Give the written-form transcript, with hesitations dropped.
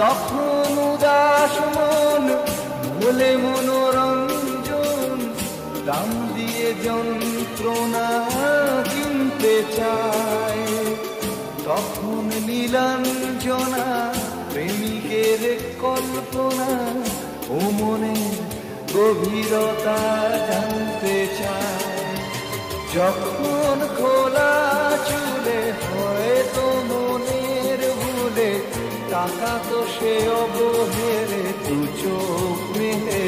তখন উদাস মন বলে মনোরঞ্জন, দাম দিয়ে যন্ত্রণা কিনতে চায়। তখন নীলাঞ্জনা প্রেমিকের কল্পনা ও মনে গভীরতা জানতে চায়। যখন খোলা চুলে হয়তো মনের ভুলে টাকা তো সে অবহেরে দু চোখ মেলে